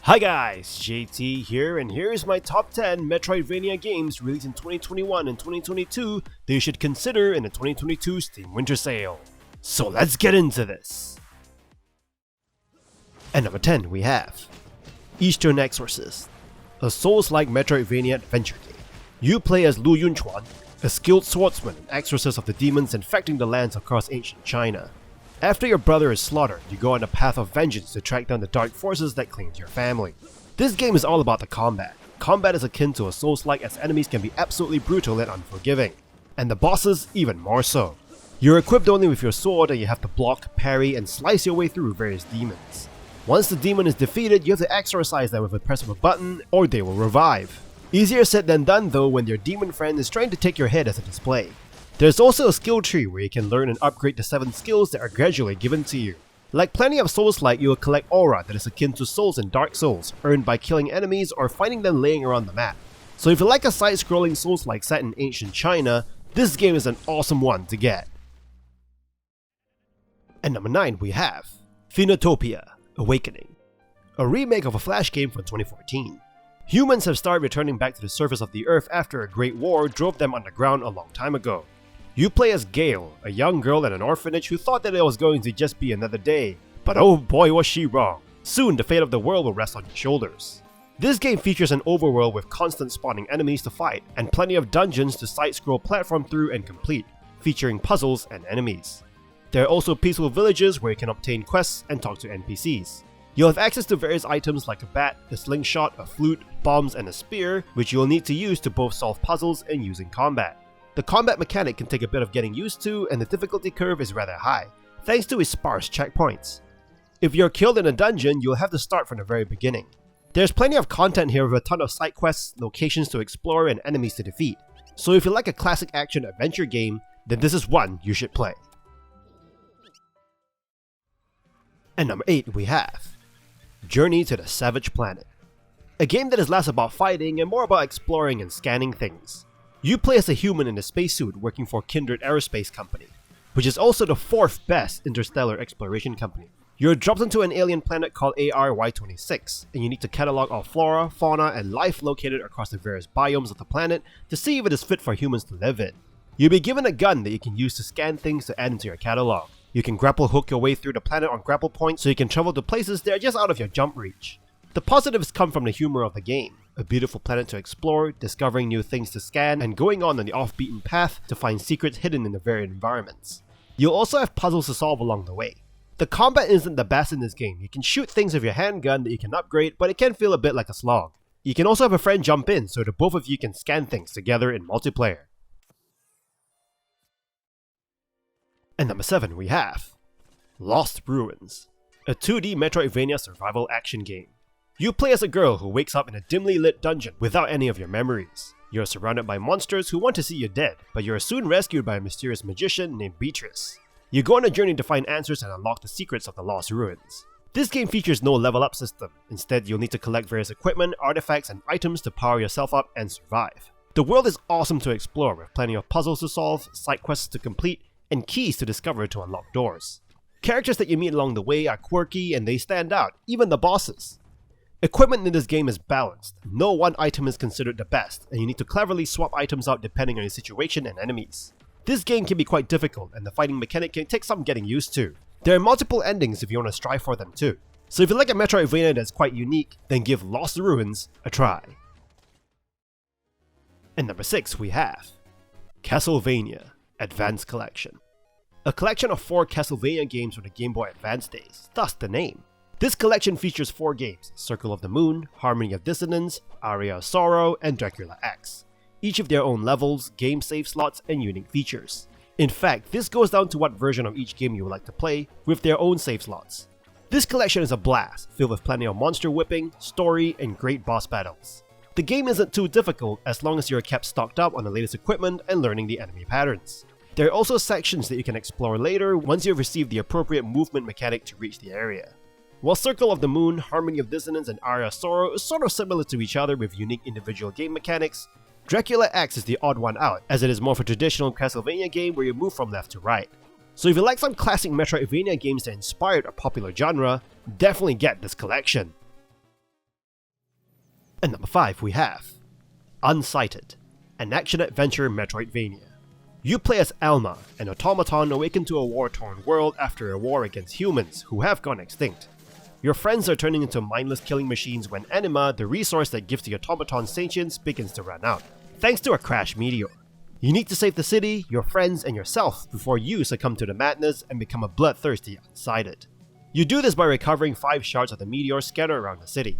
Hi guys, JT here, and here's my top 10 Metroidvania games released in 2021 and 2022 that you should consider in the 2022 Steam Winter Sale. So let's get into this! At number 10 we have Eastern Exorcist, a Souls-like Metroidvania adventure game. You play as Lu Yunchuan, a skilled swordsman and exorcist of the demons infecting the lands across ancient China. After your brother is slaughtered, you go on a path of vengeance to track down the dark forces that claimed your family. This game is all about the combat. Combat is akin to a Souls-like as enemies can be absolutely brutal and unforgiving, and the bosses even more so. You're equipped only with your sword and you have to block, parry, and slice your way through various demons. Once the demon is defeated, you have to exorcise them with a press of a button or they will revive. Easier said than done though when your demon friend is trying to take your head as a display. There's also a skill tree where you can learn and upgrade the 7 skills that are gradually given to you. Like plenty of Souls-like, you will collect aura that is akin to souls in Dark Souls, earned by killing enemies or finding them laying around the map. So if you like a side-scrolling Souls-like set in ancient China, this game is an awesome one to get. At number 9 we have Phoenotopia, Awakening, a remake of a Flash game from 2014. Humans have started returning back to the surface of the earth after a great war drove them underground a long time ago. You play as Gale, a young girl at an orphanage who thought that it was going to just be another day, but oh boy was she wrong. Soon the fate of the world will rest on your shoulders. This game features an overworld with constant spawning enemies to fight, and plenty of dungeons to side-scroll platform through and complete, featuring puzzles and enemies. There are also peaceful villages where you can obtain quests and talk to NPCs. You'll have access to various items like a bat, a slingshot, a flute, bombs, and a spear, which you'll need to use to both solve puzzles and use in combat. The combat mechanic can take a bit of getting used to, and the difficulty curve is rather high, thanks to its sparse checkpoints. If you're killed in a dungeon, you'll have to start from the very beginning. There's plenty of content here with a ton of side quests, locations to explore, and enemies to defeat. So if you like a classic action adventure game, then this is one you should play. At number 8 we have Journey to the Savage Planet, a game that is less about fighting and more about exploring and scanning things. You play as a human in a spacesuit working for Kindred Aerospace Company, which is also the 4th best interstellar exploration company. You're dropped into an alien planet called ARY-26, and you need to catalog all flora, fauna, and life located across the various biomes of the planet to see if it is fit for humans to live in. You'll be given a gun that you can use to scan things to add into your catalog. You can grapple hook your way through the planet on grapple points so you can travel to places that are just out of your jump reach. The positives come from the humor of the game, a beautiful planet to explore, discovering new things to scan, and going on the off-beaten path to find secrets hidden in the varied environments. You'll also have puzzles to solve along the way. The combat isn't the best in this game. You can shoot things with your handgun that you can upgrade, but it can feel a bit like a slog. You can also have a friend jump in so that both of you can scan things together in multiplayer. And number 7 we have Lost Ruins, a 2D Metroidvania survival action game. You play as a girl who wakes up in a dimly lit dungeon without any of your memories. You're surrounded by monsters who want to see you dead, but you're soon rescued by a mysterious magician named Beatrice. You go on a journey to find answers and unlock the secrets of the Lost Ruins. This game features no level up system. Instead, you'll need to collect various equipment, artifacts, and items to power yourself up and survive. The world is awesome to explore with plenty of puzzles to solve, side quests to complete, and keys to discover to unlock doors. Characters that you meet along the way are quirky and they stand out, even the bosses. Equipment in this game is balanced. No one item is considered the best, and you need to cleverly swap items out depending on your situation and enemies. This game can be quite difficult, and the fighting mechanic can take some getting used to. There are multiple endings if you want to strive for them too. So if you like a Metroidvania that's quite unique, then give Lost Ruins a try. And number 6 we have Castlevania Advance Collection, a collection of 4 Castlevania games from the Game Boy Advance days, thus the name. This collection features 4 games, Circle of the Moon, Harmony of Dissonance, Aria of Sorrow, and Dracula X, each of their own levels, game save slots, and unique features. In fact, this goes down to what version of each game you would like to play, with their own save slots. This collection is a blast, filled with plenty of monster whipping, story, and great boss battles. The game isn't too difficult as long as you're kept stocked up on the latest equipment and learning the enemy patterns. There are also sections that you can explore later once you've received the appropriate movement mechanic to reach the area. While Circle of the Moon, Harmony of Dissonance, and Aria of Sorrow is sort of similar to each other with unique individual game mechanics, Dracula X is the odd one out, as it is more of a traditional Castlevania game where you move from left to right. So if you like some classic Metroidvania games that inspired a popular genre, definitely get this collection. number 5 we have UNSIGHTED, an action-adventure Metroidvania. You play as Alma, an automaton awakened to a war-torn world after a war against humans who have gone extinct. Your friends are turning into mindless killing machines when anima, the resource that gives the automaton sentience, begins to run out, thanks to a crashed meteor. You need to save the city, your friends, and yourself before you succumb to the madness and become a bloodthirsty UNSIGHTED. You do this by recovering 5 shards of the meteor scattered around the city.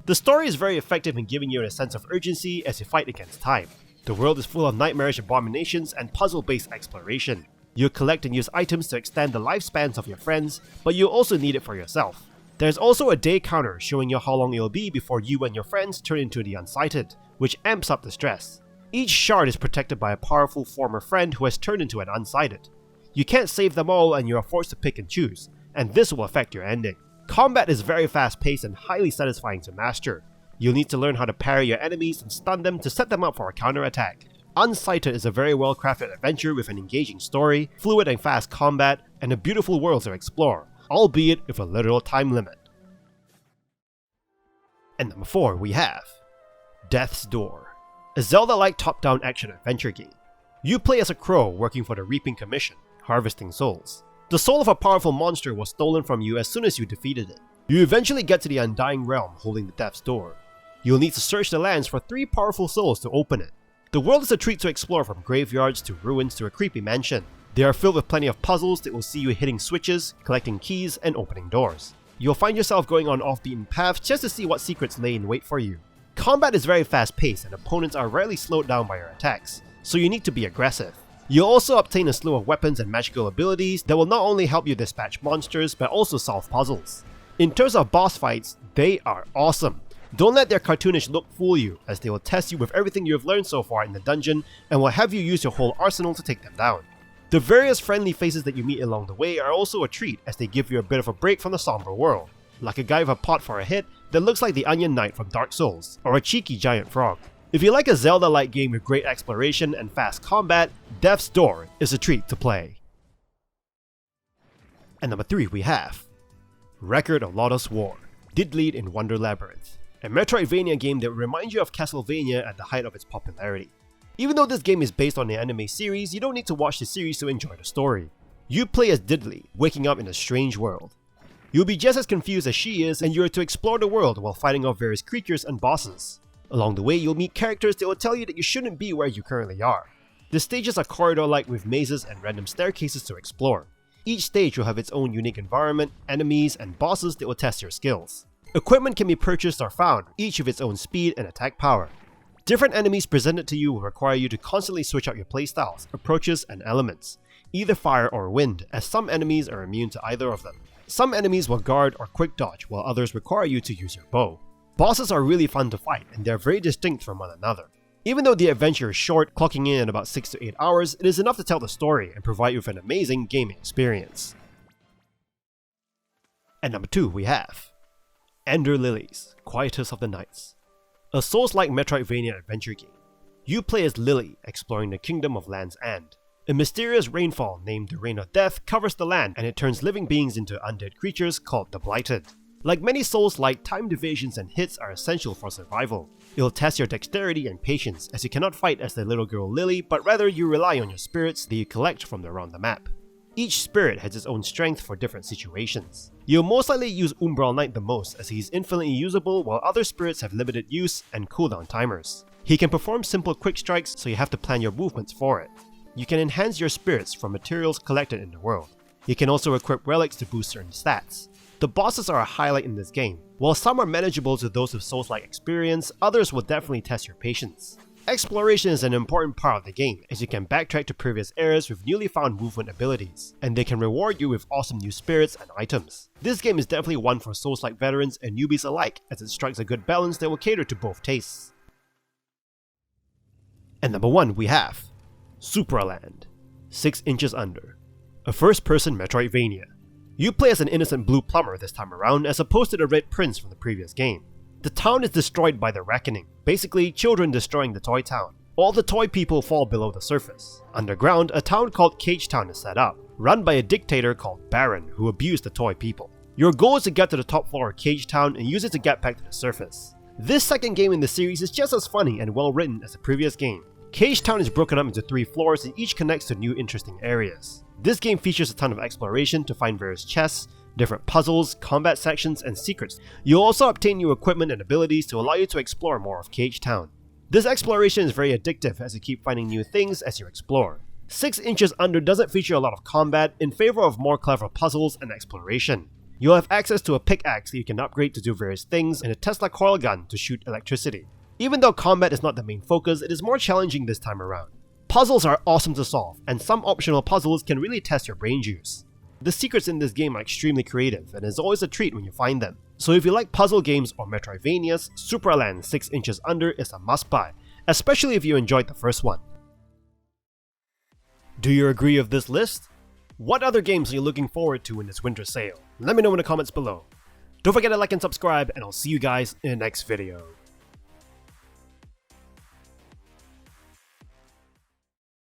The story is very effective in giving you a sense of urgency as you fight against time. The world is full of nightmarish abominations and puzzle-based exploration. You collect and use items to extend the lifespans of your friends, but you also need it for yourself. There's also a day counter showing you how long it'll be before you and your friends turn into the UNSIGHTED, which amps up the stress. Each shard is protected by a powerful former friend who has turned into an UNSIGHTED. You can't save them all and you are forced to pick and choose, and this will affect your ending. Combat is very fast-paced and highly satisfying to master. You'll need to learn how to parry your enemies and stun them to set them up for a counterattack. UNSIGHTED is a very well-crafted adventure with an engaging story, fluid and fast combat, and a beautiful world to explore, albeit with a literal time limit. And number 4 we have Death's Door, a Zelda-like top-down action-adventure game. You play as a crow working for the Reaping Commission, harvesting souls. The soul of a powerful monster was stolen from you as soon as you defeated it. You eventually get to the Undying Realm holding the Death's Door. You'll need to search the lands for 3 powerful souls to open it. The world is a treat to explore, from graveyards to ruins to a creepy mansion. They are filled with plenty of puzzles that will see you hitting switches, collecting keys, and opening doors. You'll find yourself going on off-beaten paths just to see what secrets lay in wait for you. Combat is very fast-paced and opponents are rarely slowed down by your attacks, so you need to be aggressive. You'll also obtain a slew of weapons and magical abilities that will not only help you dispatch monsters but also solve puzzles. In terms of boss fights, they are awesome. Don't let their cartoonish look fool you, as they will test you with everything you have learned so far in the dungeon and will have you use your whole arsenal to take them down. The various friendly faces that you meet along the way are also a treat, as they give you a bit of a break from the somber world, like a guy with a pot for a hit that looks like the Onion Knight from Dark Souls, or a cheeky giant frog. If you like a Zelda-like game with great exploration and fast combat, Death's Door is a treat to play. And number 3 we have Record of Lodoss War, Deedlit in Wonder Labyrinth, a Metroidvania game that will remind you of Castlevania at the height of its popularity. Even though this game is based on the anime series, you don't need to watch the series to enjoy the story. You play as Deedlit, waking up in a strange world. You'll be just as confused as she is, and you are to explore the world while fighting off various creatures and bosses. Along the way, you'll meet characters that will tell you that you shouldn't be where you currently are. The stages are corridor-like with mazes and random staircases to explore. Each stage will have its own unique environment, enemies, and bosses that will test your skills. Equipment can be purchased or found, each with its own speed and attack power. Different enemies presented to you will require you to constantly switch out your playstyles, approaches, and elements, either fire or wind, as some enemies are immune to either of them. Some enemies will guard or quick dodge, while others require you to use your bow. Bosses are really fun to fight, and they are very distinct from one another. Even though the adventure is short, clocking in at about 6 to 8 hours, it is enough to tell the story and provide you with an amazing gaming experience. And number 2 we have Ender Lilies, Quietus of the Nights, a Souls-like Metroidvania adventure game. You play as Lily, exploring the Kingdom of Land's End. A mysterious rainfall named the Rain of Death covers the land, and it turns living beings into undead creatures called the Blighted. Like many Souls-like, timed evasions and hits are essential for survival. It'll test your dexterity and patience, as you cannot fight as the little girl Lily, but rather you rely on your spirits that you collect from around the map. Each spirit has its own strength for different situations. You'll most likely use Umbral Knight the most, as he is infinitely usable, while other spirits have limited use and cooldown timers. He can perform simple quick strikes, so you have to plan your movements for it. You can enhance your spirits from materials collected in the world. You can also equip relics to boost certain stats. The bosses are a highlight in this game. While some are manageable to those with Souls-like experience, others will definitely test your patience. Exploration is an important part of the game, as you can backtrack to previous eras with newly found movement abilities, and they can reward you with awesome new spirits and items. This game is definitely one for Souls-like veterans and newbies alike, as it strikes a good balance that will cater to both tastes. And number 1 we have Supraland, 6 Inches Under, a first-person Metroidvania. You play as an innocent blue plumber this time around, as opposed to the red prince from the previous game. The town is destroyed by the Reckoning, basically children destroying the toy town. All the toy people fall below the surface. Underground, a town called Cage Town is set up, run by a dictator called Baron who abused the toy people. Your goal is to get to the top floor of Cage Town and use it to get back to the surface. This second game in the series is just as funny and well written as the previous game. Cage Town is broken up into 3 floors and each connects to new interesting areas. This game features a ton of exploration to find various chests, different puzzles, combat sections, and secrets. You'll also obtain new equipment and abilities to allow you to explore more of Cage Town. This exploration is very addictive as you keep finding new things as you explore. 6 Inches Under doesn't feature a lot of combat in favor of more clever puzzles and exploration. You'll have access to a pickaxe that you can upgrade to do various things and a Tesla coil gun to shoot electricity. Even though combat is not the main focus, it is more challenging this time around. Puzzles are awesome to solve, and some optional puzzles can really test your brain juice. The secrets in this game are extremely creative, and it's always a treat when you find them. So if you like puzzle games or Metroidvanias, Supraland 6 Inches Under is a must-buy, especially if you enjoyed the first one. Do you agree with this list? What other games are you looking forward to in this winter sale? Let me know in the comments below. Don't forget to like and subscribe, and I'll see you guys in the next video.